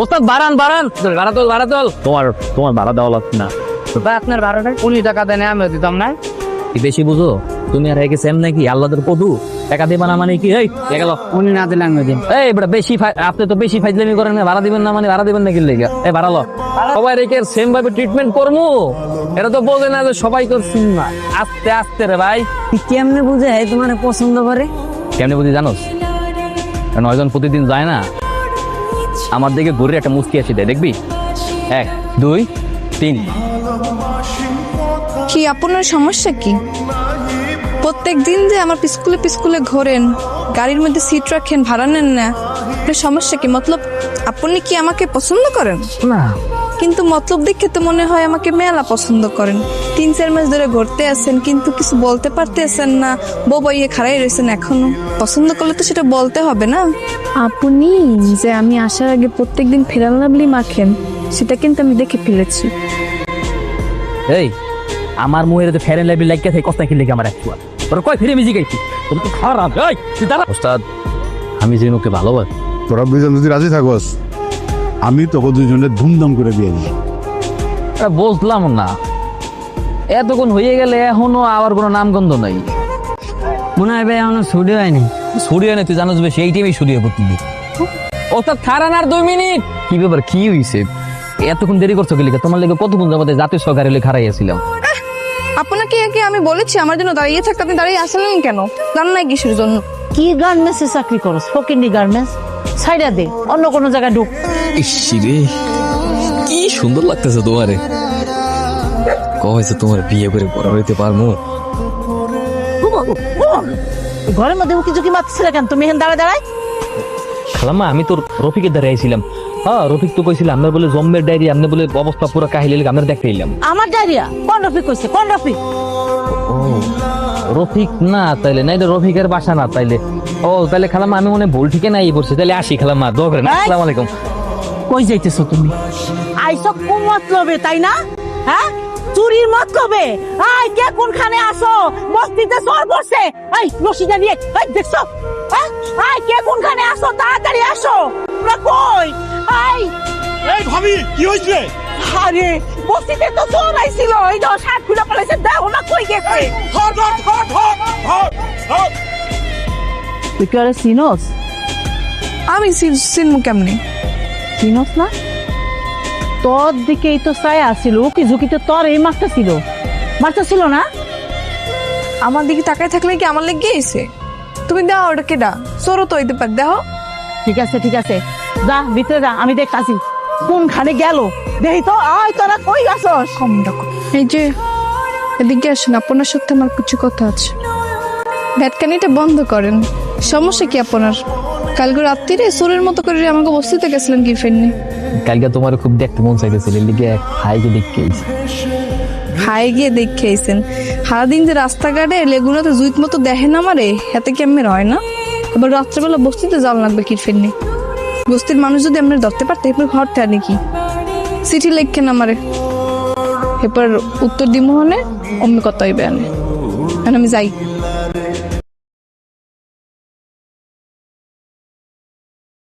ওস্তাদ বাড়ান ভাড়া তোল তোমার ভাড়া দেওয়া লাগছে না ভাই আপনার ভাড়াটা 20 টাকা দেন আমি দিতাম না। কি বেশি বুঝো তুমি আর একে সেম নাকি আল্লাহদের কদু টাকা দিবা না মানে কি এই গেল উনি না দিলে আমি দিন। এই বড় বেশি আপনি তো বেশি ফাইজলামি করেন না ভাড়া দিবেন না মানে ভাড়া দিবেন না কি লেগে এই ভাড়া লো সবাই রেখে সেম ভাবে ট্রিটমেন্ট করমু এটা তো বোঝে না যে সবাই করছি না আস্তে আস্তে রে ভাই তুই কেমনে বুঝে তোমার পছন্দ করে? কেমনে বুঝি জানোস কারণ ওইজন প্রতিদিন যায় না আমার দিকে ঘুরে একটা মুস্কি আসি দেয় দেখবি 1 2 3 কি আপনার সমস্যা কি? প্রত্যেক দিন যে আমার পিস্কুলে ঘোরেন, গাড়ির মধ্যে সিট রাখেন, ভাড়া নেন না, আপনার সমস্যা কি? মতলব আপনি কি আমাকে পছন্দ করেন? না কিন্তু মতলব দেখে তো মনে হয় আমাকে মেলা পছন্দ করেন। 3-4 মাস ধরে ঘুরতে আসেন কিন্তু কিছু বলতে পারতেছেন না, বউ বইয়ে খাড়াই রয়েছেন এখনো। পছন্দ করলে তো সেটা বলতে হবে না? আপনি যে আমি আসার আগে প্রত্যেকদিন ফেরাল লাভলি মাখেন সেটা কিন্তু আমি দেখে ফেলেছি। এই আমার মুহের তো ফেরেন লাইব্রেরি লাগিয়ে থাকে কষ্ট কি লেগে আমার একটু তোর কয় ফিরে মিজি গাইছি তোর তো খারাপ এই তুই দাঁড়া ওস্তাদ আমি জিনুকে ভালোবাসি তোরা দুজন যদি রাজি থাকস আমি তোকে দুজনের ধুমধাম করে বিয়ে দিই। বললাম না এতক্ষণ হয়ে গেলে এখনো আবার কোনো নামগন্ধ নাই মনে হয় ভাই এখনো ছুটি হয়নি। ছুটি হয় না তুই জানোস বেশি এই টাইমে ছুটি হয় প্রতিদিন ওস্তাদ খারান আর 2 মিনিট কি ব্যাপার কি হয়েছে এতক্ষণ দেরি করছো কি লিখে তোমার লেগে কতক্ষণ যাবতে জাতীয় সরকারি লেগে খারাইয়াছিলাম আপনাকে কি আমি বলেছি আমার জন্য দাঁড়িয়ে থাকতে? আপনি দাঁড়িয়ে আসলেন কেন? জান নাই কিসের জন্য? কি গার্মেন্টসে চাকরি করো? ফকিনি গার্মেন্টস ছাইড়া দে, অন্য কোনো জায়গায় ঢুক। ইসি রে কি সুন্দর লাগতেছে তোমারে কইছে তোমার বিয়ে করে বড় হইতে পারমু ঘরের মধ্যে উকি ঝুঁকি মারতেছিলে কেন তুমি? এখানে দাঁড়ায় খালাম্মা আমি তোর রফিকের দ্বারা আইছিলাম হ্যাঁ রফিক তো কইছিল আমরা বলে জম্মের ডায়রি আমরা বলে অবস্থা পুরো কাহিলে আমরা দেখতে এলাম আমার ডায়রিয়া? কোন রফিক কইছে? কোন রফিক? ও রফিক না তাইলে না এটা রফিকের বাসা না তাইলে ও তাইলে খালাম্মা আমি মনে ভুল ঠিকে নাই পড়ছি তাইলে আসি খালাম্মা দোয়া করেন আসসালামু আলাইকুম কই যাইতেছো তুমি? আইসো কোন মতলবে তাই না? হ্যাঁ চুরির মতলবে? আই কে কোনখানে আসো? বস্তিতে চোর বসে। এই রশিদা নিয়ে এই দেখছো? হ্যাঁ আই কে কোনখানে আসো? তাড়াতাড়ি আসো। তোমরা কই? আই এই ভাবি কি হইছে? আরে বস্তিতে তো চোর আইছিল, এই দাও শার্ট খুলে পড়েছে, দেখো না কই গেছে। ধর তুই কি আরে সিনোস? আমি চিনমু কেমনে? চিনোস না? তোর দিকেই তো চাই আসছিল, কি ঝুঁকিতে তোর এই মারতেছিল না? আমার দিকে তাকায় থাকলে কি আমার লেগে গেছে? তুমি দাও ওটা কেডা? সরো তো হইতে পার দেখো। ঠিক আছে যা ভিতরে যা, আমি দেখতাছি কোনখানে গেল দেখি তো। আয় তোরা কই আসস? কম ডাকো। এই যে এদিকে আসুন, আপনার সাথে আমার কিছু কথা আছে। ভ্যাটকানিটা বন্ধ করেন। সমস্যা কি আপনার? কালকে রাত্রিরে সোরের মতো করে আমাকে বস্তিতে গেছিলেন কি ফেননি? কালকে তোমার খুব দেখতে মন চাইতেছিল লিগে হাইকে দেখতে আইছি হাই গিয়ে দেখে আইছেন। সারাদিন যে রাস্তাঘাটে লেগুনাতে জুইত মতো দেখেন আমারে, হাতে কি আমি হয় না? এবার রাত্রেবেলা বস্তিতে যাওয়া লাগবে কি ফেননি? বস্তির মানুষ যদি আমরা ধরতে পারতে এরপর ঘর থেকে কি চিঠি লেখেন আমারে, এরপর উত্তর দিমোহনে অমনি কত হইবে আনে আমি যাই।